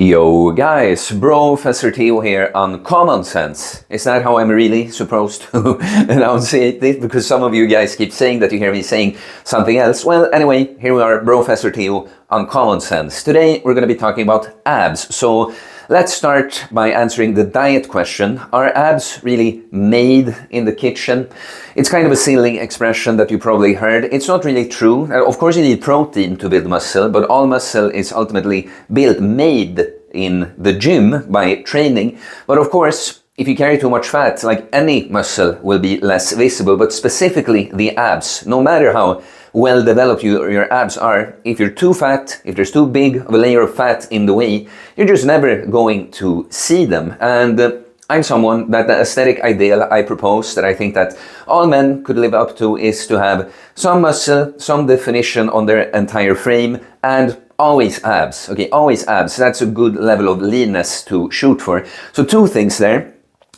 Yo guys, Professor Theo here on Common Sense. Is that how I'm really supposed to enunciate it? Because some of you guys keep saying that you hear me saying something else. Well, anyway, here we are, Professor Theo on Common Sense. Today we're going to be talking about abs. So let's start by answering the diet question. Are abs really made in the kitchen? It's kind of a silly expression that you probably heard. It's not really true. Of course you need protein to build muscle, but all muscle is ultimately made in the gym by training. But of course, if you carry too much fat, like any muscle will be less visible, but specifically the abs, no matter how well developed your abs are, if you're too fat, if there's too big of a layer of fat in the way, you're just never going to see them. And I'm someone that the aesthetic ideal I propose, that I think that all men could live up to, is to have some muscle, some definition on their entire frame, and always abs. Okay, always abs. That's a good level of leanness to shoot for. So two things there.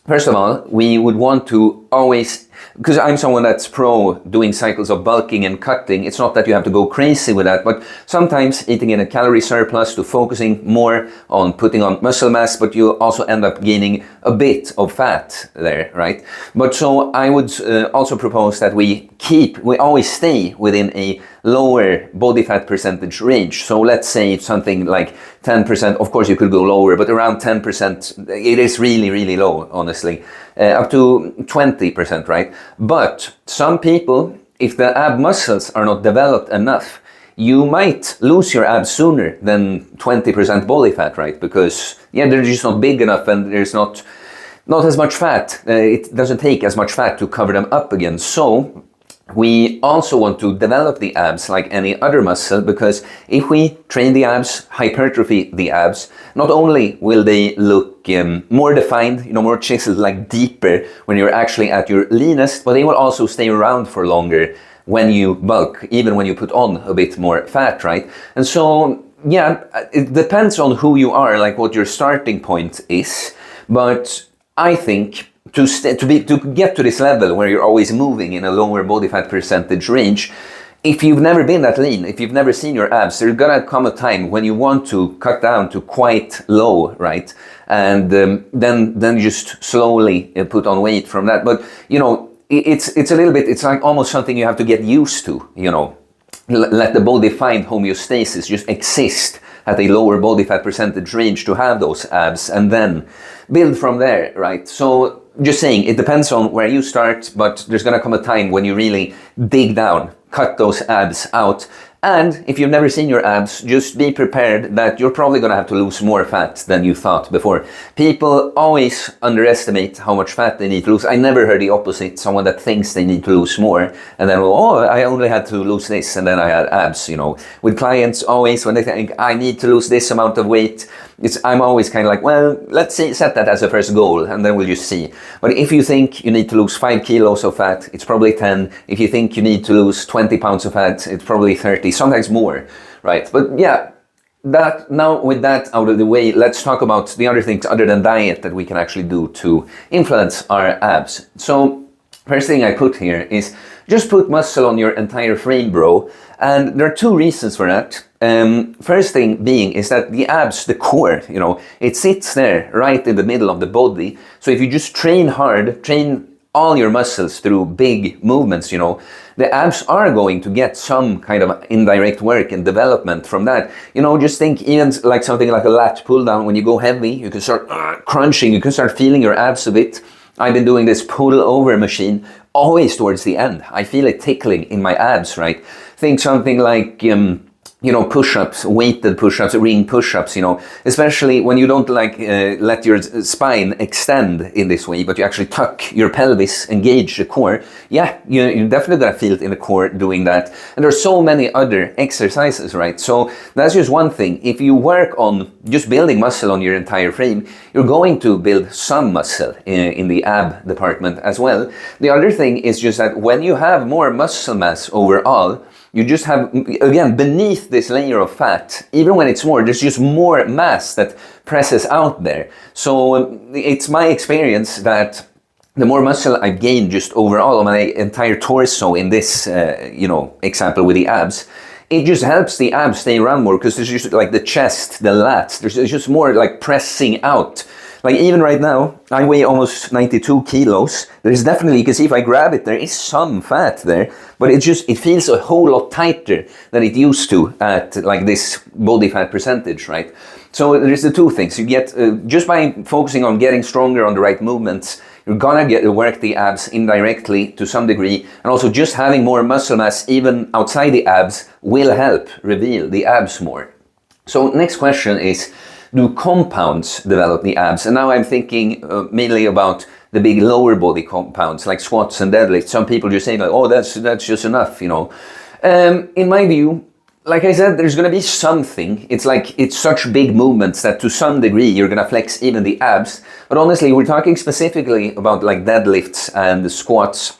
First of all, we would want to always, because I'm someone that's pro doing cycles of bulking and cutting, it's not that you have to go crazy with that, but sometimes eating in a calorie surplus to focusing more on putting on muscle mass, but you also end up gaining a bit of fat there, right? But so I would also propose that we always stay within a lower body fat percentage range. So let's say something like 10%, of course you could go lower, but around 10%, it is really, really low, honestly. Up to 20%, right? But some people, if the ab muscles are not developed enough, you might lose your abs sooner than 20% body fat, right? Because, yeah, they're just not big enough and there's not as much fat. It doesn't take as much fat to cover them up again. So we also want to develop the abs like any other muscle, because if we train the abs, hypertrophy the abs, not only will they look more defined, more chiseled, like deeper when you're actually at your leanest, but they will also stay around for longer when you bulk, even when you put on a bit more fat, right? And so, yeah, it depends on who you are, like what your starting point is, but I think to get to this level where you're always moving in a lower body fat percentage range, if you've never been that lean, if you've never seen your abs, there's gonna come a time when you want to cut down to quite low, right? And then just slowly put on weight from that. But it's a little bit, it's like almost something you have to get used to. Let the body find homeostasis, just exist at a lower body fat percentage range to have those abs, and then build from there, right? So just saying, it depends on where you start, but there's gonna come a time when you really dig down, cut those abs out. And if you've never seen your abs, just be prepared that you're probably gonna have to lose more fat than you thought before. People always underestimate how much fat they need to lose. I never heard the opposite, someone that thinks they need to lose more, and then, I only had to lose this, and then I had abs, With clients, always, when they think, I need to lose this amount of weight, I'm always kind of like, well, let's set that as a first goal, and then we'll just see. But if you think you need to lose 5 kilos of fat, it's probably 10. If you think you need to lose 20 pounds of fat, it's probably 30, sometimes more, right? But yeah, now with that out of the way, let's talk about the other things other than diet that we can actually do to influence our abs. So first thing I put here is just put muscle on your entire frame, bro. And there are two reasons for that. First thing being is that the abs, the core, it sits there right in the middle of the body. So if you just train hard, train all your muscles through big movements, the abs are going to get some kind of indirect work and development from that. Just think even like something like a lat pull down, when you go heavy, you can start crunching, you can start feeling your abs a bit. I've been doing this pull over machine always towards the end. I feel it tickling in my abs, right? Think something like, push-ups, weighted push-ups, ring push-ups, especially when you don't let your spine extend in this way, but you actually tuck your pelvis, engage the core. Yeah, you're definitely gonna feel it in the core doing that. And there's so many other exercises, right? So that's just one thing. If you work on just building muscle on your entire frame, you're going to build some muscle in the ab department as well. The other thing is just that when you have more muscle mass overall, you just have, again, beneath this layer of fat, even when it's more, there's just more mass that presses out there. So it's my experience that the more muscle I've gained just overall on my entire torso in this, example with the abs, it just helps the abs stay around more, because there's just like the chest, the lats, there's just more like pressing out. Like even right now, I weigh almost 92 kilos. There's definitely, you can see if I grab it, there is some fat there, but it feels a whole lot tighter than it used to at like this body fat percentage, right? So there's the two things. You get, just by focusing on getting stronger on the right movements, you're gonna work the abs indirectly to some degree, and also just having more muscle mass even outside the abs will help reveal the abs more. So next question is, do compounds develop the abs? And now I'm thinking mainly about the big lower body compounds like squats and deadlifts. Some people just say like, oh, that's just enough, you know. In my view, like I said, there's going to be something. It's like, it's such big movements that to some degree you're going to flex even the abs. But honestly, we're talking specifically about like deadlifts and the squats.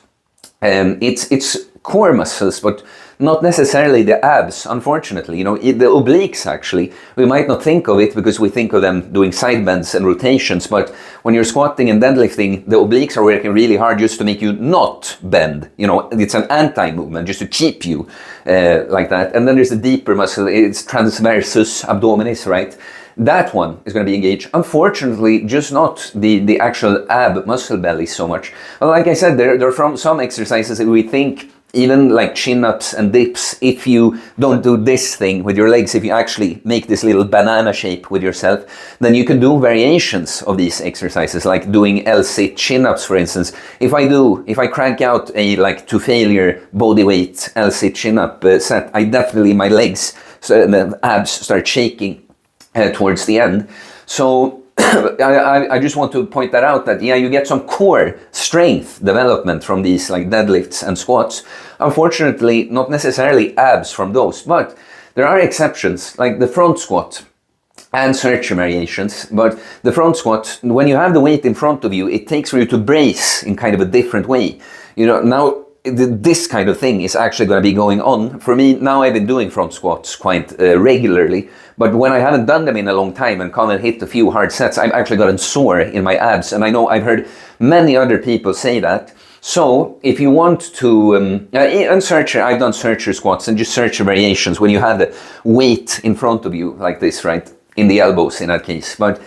It's core muscles, but not necessarily the abs, unfortunately. You know, the obliques actually, we might not think of it because we think of them doing side bends and rotations, but when you're squatting and deadlifting, the obliques are working really hard just to make you not bend. You know, it's an anti-movement just to keep you like that. And then there's the deeper muscle, it's transversus abdominis, right? That one is going to be engaged. Unfortunately, just not the actual ab muscle belly so much. Well, like I said, there are from some exercises that we think, even like chin-ups and dips, if you don't do this thing with your legs, if you actually make this little banana shape with yourself, then you can do variations of these exercises, like doing L-sit chin-ups, for instance. If I crank out a like to failure body weight L-sit chin-up set, my legs, so the abs start shaking towards the end. So I just want to point that out, that yeah, you get some core strength development from these like deadlifts and squats. Unfortunately, not necessarily abs from those, but there are exceptions, like the front squat and searcher variations. But the front squat, when you have the weight in front of you, it takes for you to brace in kind of a different way. You know, now this kind of thing is actually going to be going on. For me, now I've been doing front squats quite regularly, but when I haven't done them in a long time and come and hit a few hard sets, I've actually gotten sore in my abs. And I know I've heard many other people say that. So if you want to, and searcher, I've done searcher squats and just searcher variations when you have the weight in front of you like this, right? In the elbows in that case. But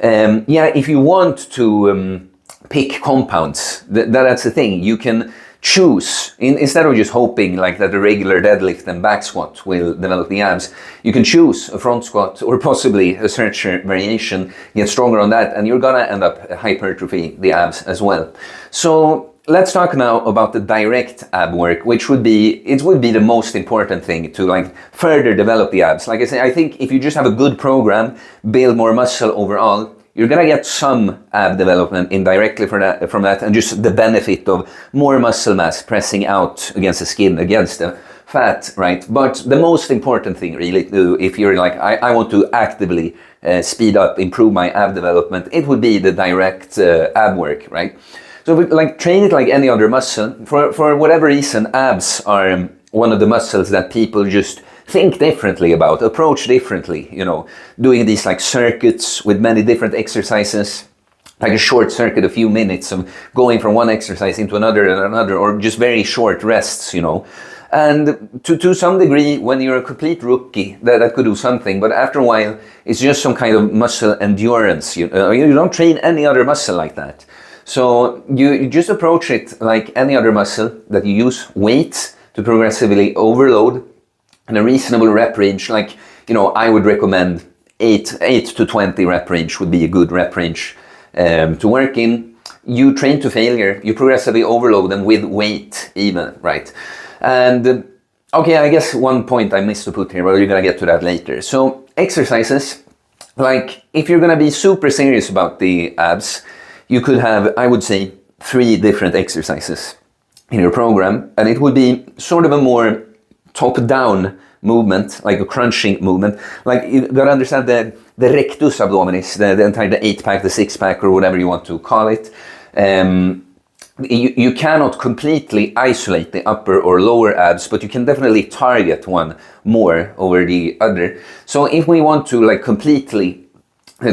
yeah, if you want to pick compounds, that's the thing. You can choose, instead of just hoping like that the regular deadlift and back squat will develop the abs, you can choose a front squat or possibly a searcher variation, get stronger on that, and you're gonna end up hypertrophy the abs as well. So let's talk now about the direct ab work, which would be the most important thing to like further develop the abs. Like I say, I think if you just have a good program, build more muscle overall, you're gonna get some ab development indirectly from that, and just the benefit of more muscle mass pressing out against the skin, against the fat, right? But the most important thing really, if you're like, I want to actively speed up, improve my ab development, it would be the direct ab work, right? So we, like, train it like any other muscle. For whatever reason, abs are one of the muscles that people just think differently about, approach differently, you know, doing these like circuits with many different exercises, like a short circuit, a few minutes of going from one exercise into another and another, or just very short rests, you know. And to some degree, when you're a complete rookie, that could do something, but after a while, it's just some kind of muscle endurance. You don't train any other muscle like that. So you just approach it like any other muscle, that you use weights to progressively overload in a reasonable rep range. Like, you know, I would recommend 8 to 20 rep range would be a good rep range to work in. You train to failure, you progressively overload them with weight even, right? And okay, I guess one point I missed to put here, but you're gonna get to that later. So exercises, like if you're gonna be super serious about the abs, you could have, I would say, 3 different exercises in your program, and it would be sort of a more top-down movement, like a crunching movement. Like, you gotta understand the rectus abdominis, the entire, the 8-pack, the 6-pack, or whatever you want to call it. You cannot completely isolate the upper or lower abs, but you can definitely target one more over the other. So if we want to like completely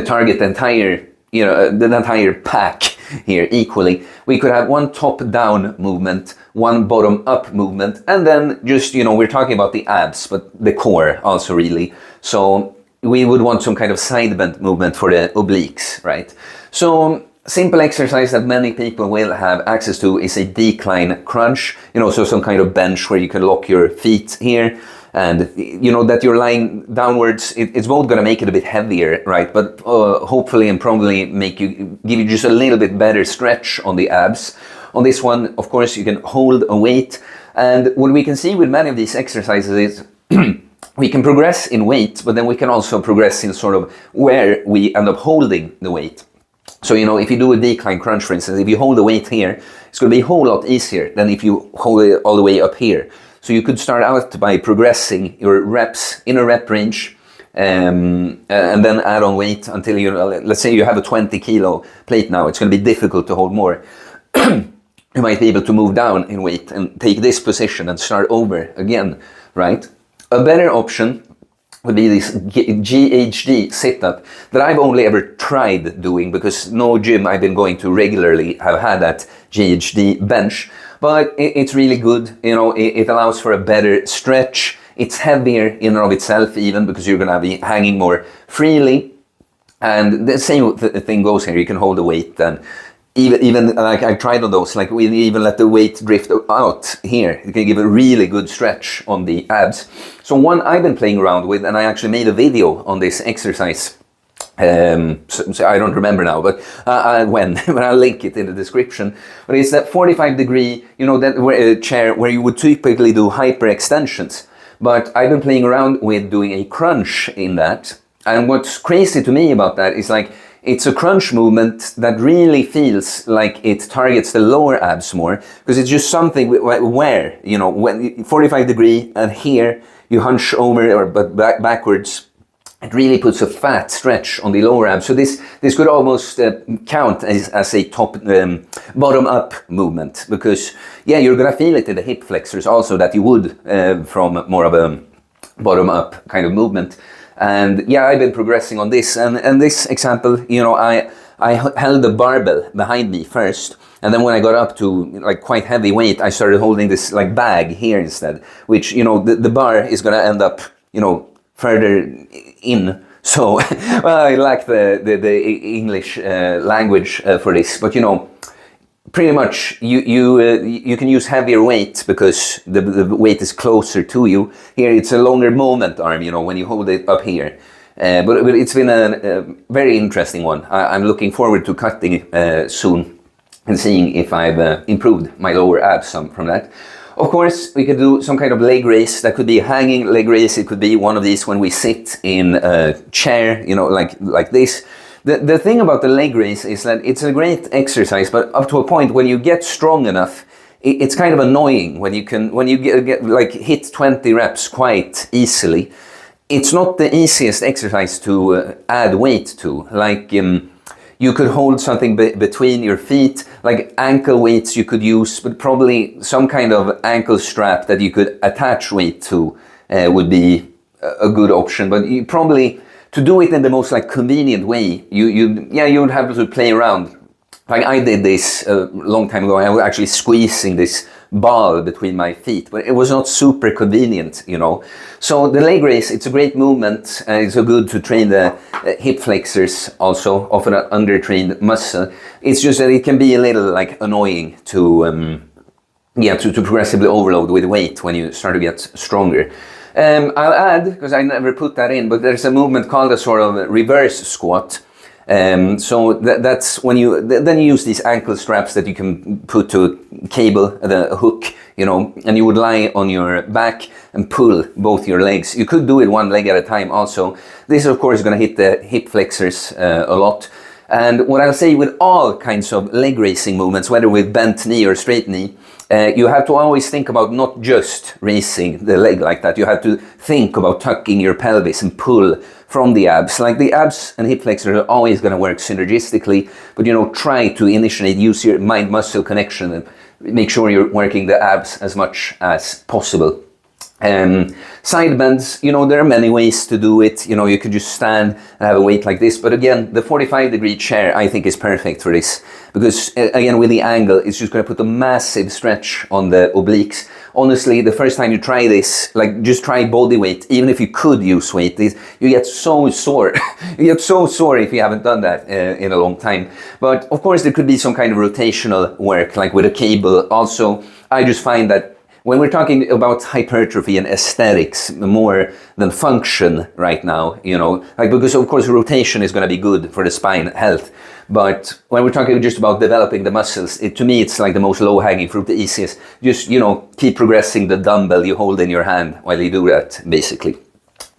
target the entire, you know, the entire pack here equally, we could have one top-down movement one bottom up movement, and then just, we're talking about the abs, but the core also really. So we would want some kind of side bend movement for the obliques, right? So simple exercise that many people will have access to is a decline crunch, so some kind of bench where you can lock your feet here, and that you're lying downwards. It's both going to make it a bit heavier, right? But hopefully and probably give you just a little bit better stretch on the abs. On this one, of course, you can hold a weight, and what we can see with many of these exercises is we can progress in weight, but then we can also progress in sort of where we end up holding the weight. So, if you do a decline crunch, for instance, if you hold the weight here, it's going to be a whole lot easier than if you hold it all the way up here. So you could start out by progressing your reps in a rep range, and then add on weight until let's say you have a 20 kilo plate now. It's going to be difficult to hold more. You might be able to move down in weight and take this position and start over again, right? A better option would be this GHD sit-up that I've only ever tried doing, because no gym I've been going to regularly have had that GHD bench. But it's really good, it allows for a better stretch. It's heavier in and of itself even, because you're going to be hanging more freely. And the same thing goes here, you can hold the weight and even like I tried on those, like we even let the weight drift out here. You can give a really good stretch on the abs. So one I've been playing around with, and I actually made a video on this exercise. So I don't remember now, but but I'll link it in the description. But it's that 45-degree, that chair where you would typically do hyperextensions. But I've been playing around with doing a crunch in that. And what's crazy to me about that is like, it's a crunch movement that really feels like it targets the lower abs more, because it's just something where, when 45-degree and here you hunch over but backwards, it really puts a fat stretch on the lower abs. So this could almost count as a bottom up movement, because you're gonna feel it in the hip flexors also that you would from more of a bottom up kind of movement. And I've been progressing on this, and this example, I held the barbell behind me first, and then when I got up to like quite heavy weight, I started holding this like bag here instead, which the bar is gonna end up further in. So well, I lack the English language for this, but pretty much you can use heavier weight because the weight is closer to you. Here it's a longer moment arm, when you hold it up here. But it's been a very interesting one. I'm looking forward to cutting soon and seeing if I've improved my lower abs from that. Of course, we could do some kind of leg raise. That could be a hanging leg raise. It could be one of these when we sit in a chair, like this. The thing about the leg raise is that it's a great exercise, but up to a point when you get strong enough, it's kind of annoying when you get like hit 20 reps quite easily. It's not the easiest exercise to add weight to. Like you could hold something between your feet, like ankle weights you could use, but probably some kind of ankle strap that you could attach weight to would be a good option. But you probably, to do it in the most like convenient way, you would have to play around. Like I did this a long time ago. I was actually squeezing this ball between my feet, but it was not super convenient, So the leg raise, it's a great movement. It's so good to train the hip flexors also, often an undertrained muscle. It's just that it can be a little like annoying to progressively overload with weight when you start to get stronger. I'll add, because I never put that in, but there's a movement called a sort of reverse squat. So that's when you use these ankle straps that you can put to a cable, a hook, and you would lie on your back and pull both your legs. You could do it one leg at a time also. This of course is going to hit the hip flexors a lot. And what I'll say with all kinds of leg raising movements, whether with bent knee or straight knee, you have to always think about not just raising the leg like that. You have to think about tucking your pelvis and pull from the abs. Like the abs and hip flexors are always going to work synergistically, but try to initially use your mind-muscle connection and make sure you're working the abs as much as possible. Side bends, you know, there are many ways to do it. You know, you could just stand and have a weight like this. But again, the 45-degree chair, I think, is perfect for this. Because, again, with the angle, it's just going to put a massive stretch on the obliques. Honestly, the first time you try this, like, just try body weight. Even if you could use weight, you get so sore. You get so sore if you haven't done that in a long time. But, of course, there could be some kind of rotational work, like with a cable. Also, I just find that when we're talking about hypertrophy and aesthetics more than function right now, you know, like, because of course rotation is going to be good for the spine health, but when we're talking just about developing the muscles, to me it's like the most low-hanging fruit, the easiest. Just, you know, keep progressing the dumbbell you hold in your hand while you do that, basically.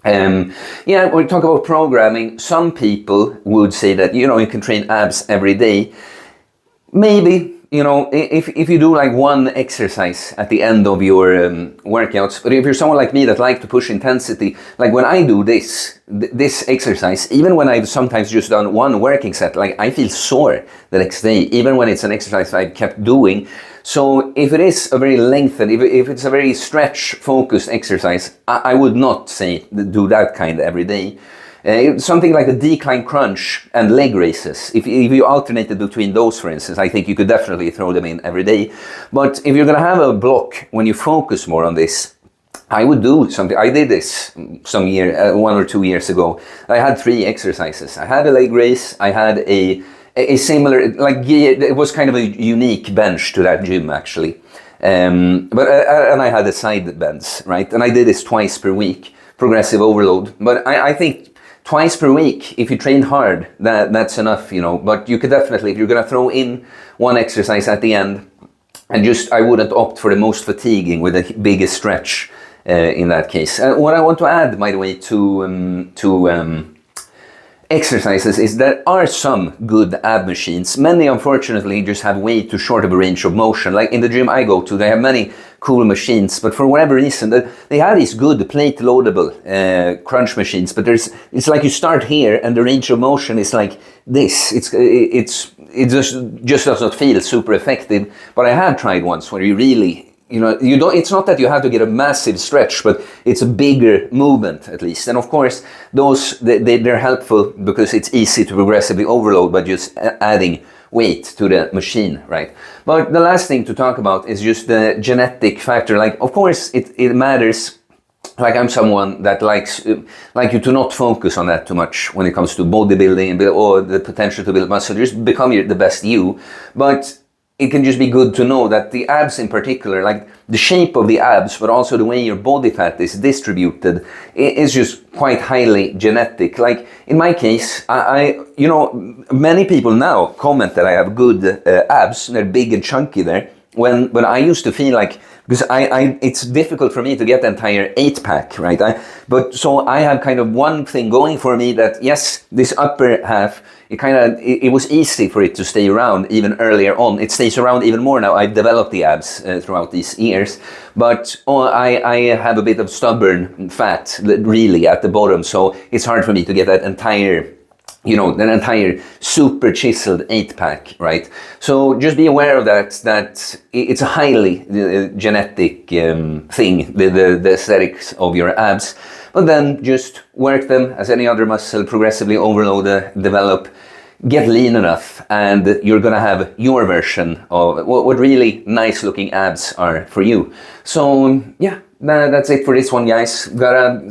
Yeah, when we talk about programming, some people would say that, you know, you can train abs every day. Maybe. You know, if you do like one exercise at the end of your workouts, but if you're someone like me that like to push intensity, like when I do this exercise, even when I've sometimes just done one working set, like I feel sore the next day, even when it's an exercise I've kept doing. So if it is a very lengthened, if it's a very stretch-focused exercise, I would not say do that kind every day. Something like a decline crunch and leg raises. If you alternated between those, for instance, I think you could definitely throw them in every day. But if you're going to have a block when you focus more on this, I would do something. I did this some 1 or 2 years ago. I had 3 exercises. I had a leg raise. I had a similar, like, it was kind of a unique bench to that gym, actually. And I had the side bends, right? And I did this twice per week, progressive overload. But I think twice per week, if you train hard, that's enough, you know. But you could definitely, if you're going to throw in one exercise at the end, and just, I wouldn't opt for the most fatiguing with the biggest stretch in that case. What I want to add, by the way, to exercises is there are some good ab machines. Many, unfortunately, just have way too short of a range of motion. Like in the gym I go to, they have many cool machines, but for whatever reason, they have these good plate loadable crunch machines, but it's like you start here and the range of motion is like this. It just does not feel super effective. But I have tried once where you really, you know, it's not that you have to get a massive stretch, but it's a bigger movement at least. And of course, they're helpful because it's easy to progressively overload by just adding weight to the machine, right? But the last thing to talk about is just the genetic factor. Like, of course, it matters. Like, I'm someone that likes you to not focus on that too much when it comes to bodybuilding or the potential to build muscle. Just become the best you. But it can just be good to know that the abs in particular, like the shape of the abs, but also the way your body fat is distributed, is just quite highly genetic. Like in my case, you know, many people now comment that I have good abs, they're big and chunky there. When I used to feel like, because it's difficult for me to get the entire 8-pack, right? So I have kind of one thing going for me that, yes, this upper half, it was easy for it to stay around even earlier on. It stays around even more now. I've developed the abs throughout these years, but I have a bit of stubborn fat really at the bottom, so it's hard for me to get that entire, you know, an entire super chiseled 8-pack, right? So just be aware of that it's a highly genetic thing, the aesthetics of your abs. But then just work them as any other muscle, progressively overload, develop, get lean enough, and you're gonna have your version of what really nice looking abs are for you. So yeah, that's it for this one, guys.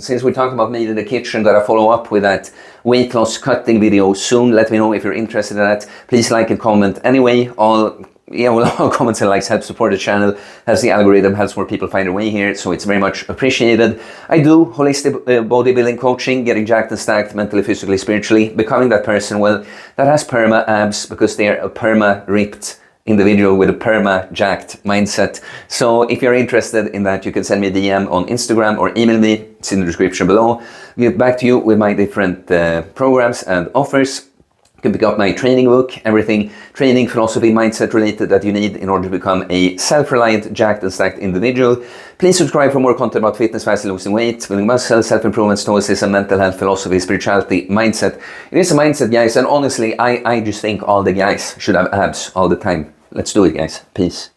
Since we talked about me in the kitchen, gotta follow up with that weight loss cutting video soon. Let me know if you're interested in that. Please like and comment. Anyway, all comments and likes help support the channel, helps the algorithm, helps more people find their way here, so it's very much appreciated. I do holistic bodybuilding coaching, getting jacked and stacked mentally, physically, spiritually, becoming that person, well, that has perma abs because they're a perma ripped individual with a perma jacked mindset. So if you're interested in that, you can send me a DM on Instagram or email me. It's in the description below. I'll get back to you with my different programs and offers. You can pick up my training book, everything training, philosophy, mindset related that you need in order to become a self-reliant, jacked and stacked individual. Please subscribe for more content about fitness, fast losing weight, building muscle, self-improvement, stoicism, mental health, philosophy, spirituality, mindset. It is a mindset, guys, and honestly, I just think all the guys should have abs all the time. Let's do it, guys. Peace.